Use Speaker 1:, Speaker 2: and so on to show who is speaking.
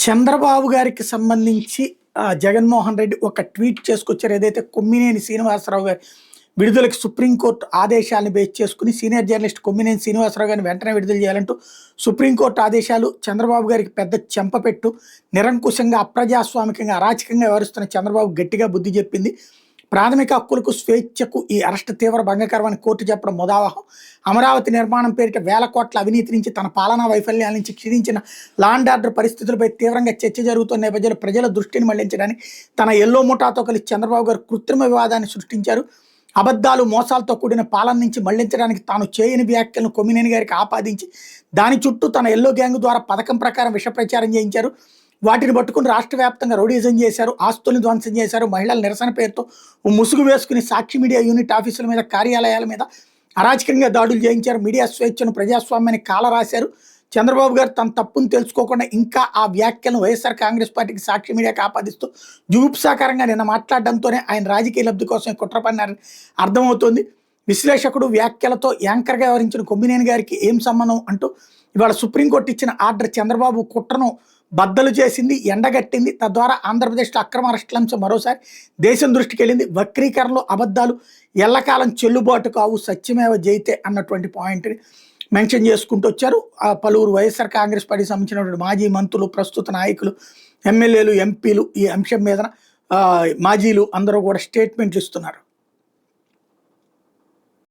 Speaker 1: చంద్రబాబు గారికి సంబంధించి జగన్మోహన్ రెడ్డి ఒక ట్వీట్ చేసుకొచ్చారు. ఏదైతే కొమ్మినేని శ్రీనివాసరావు గారి విడుదలకి సుప్రీంకోర్టు ఆదేశాలను బేస్ చేసుకుని సీనియర్ జర్నలిస్ట్ కొమ్మినేని శ్రీనివాసరావు గారిని వెంటనే విడుదల చేయాలంటూ సుప్రీంకోర్టు ఆదేశాలు చంద్రబాబు గారికి పెద్ద చెంపపెట్టు. నిరంకుశంగా అప్రజాస్వామికంగా అరాచకంగా వ్యవహరిస్తున్న చంద్రబాబు గట్టిగా బుద్ధి చెప్పింది. ప్రాథమిక హక్కులకు స్వేచ్ఛకు ఈ అరెస్ట్ తీవ్ర భంగకరమని కోర్టు చెప్పడం ముదావహం. అమరావతి నిర్మాణం పేరిట వేల కోట్ల అవినీతి నుంచి తన పాలనా వైఫల్యాల నుంచి క్షీణించిన లాండ్ ఆర్డర్ పరిస్థితులపై తీవ్రంగా చర్చ జరుగుతున్న నేపథ్యంలో ప్రజల దృష్టిని మళ్లించడానికి తన ఎల్లో ముఠాతో కలిసి చంద్రబాబు గారు కృత్రిమ వివాదాన్ని సృష్టించారు. అబద్ధాలు మోసాలతో కూడిన పాలన నుంచి మళ్లించడానికి తాను చేయని వ్యాఖ్యలను కొమ్మినేని గారికి ఆపాదించి దాని చుట్టూ తన ఎల్లో గ్యాంగ్ ద్వారా పథకం ప్రకారం విష ప్రచారం చేయించారు. వాటిని పట్టుకుని రాష్ట్ర వ్యాప్తంగా రౌడీజం చేశారు, ఆస్తుల్ని ధ్వంసం చేశారు. మహిళల నిరసన పేరుతో ముసుగు వేసుకుని సాక్షి మీడియా యూనిట్ ఆఫీసుల మీద, కార్యాలయాల మీద అరాచకంగా దాడులు చేయించారు. మీడియా స్వేచ్ఛను, ప్రజాస్వామ్యాన్ని కాలరాశారు. చంద్రబాబు గారు తన తప్పును తెలుసుకోకుండా ఇంకా ఆ వ్యాఖ్యలను వైఎస్ఆర్ కాంగ్రెస్ పార్టీకి, సాక్షి మీడియాకి ఆపాదిస్తూ జుగుప్సాకరంగా నిన్న మాట్లాడడంతోనే ఆయన రాజకీయ లబ్ధి కోసం కుట్ర పన్నారని అర్థమవుతోంది. విశ్లేషకుడు వ్యాఖ్యలతో యాంకర్గా వ్యవహరించిన కొమ్మినేని గారికి ఏం సంబంధం అంటూ ఇవాళ సుప్రీంకోర్టు ఇచ్చిన ఆర్డర్ చంద్రబాబు కుట్రను బద్దలు చేసింది, ఎండగట్టింది. తద్వారా ఆంధ్రప్రదేశ్లో అక్రమ అరెస్టుల అంశం మరోసారి దేశం దృష్టికి వెళ్ళింది. వక్రీకరణలో అబద్ధాలు ఎల్లకాలం చెల్లుబాటు కావు, సత్యమేవ జయితే అన్నటువంటి పాయింట్ని మెన్షన్ చేసుకుంటూ వచ్చారు. పలువురు వైఎస్ఆర్ కాంగ్రెస్ పార్టీకి సంబంధించినటువంటి మాజీ మంత్రులు, ప్రస్తుత నాయకులు, ఎమ్మెల్యేలు, ఎంపీలు ఈ అంశం మీద మాజీలు అందరూ కూడా స్టేట్మెంట్లు ఇస్తున్నారు.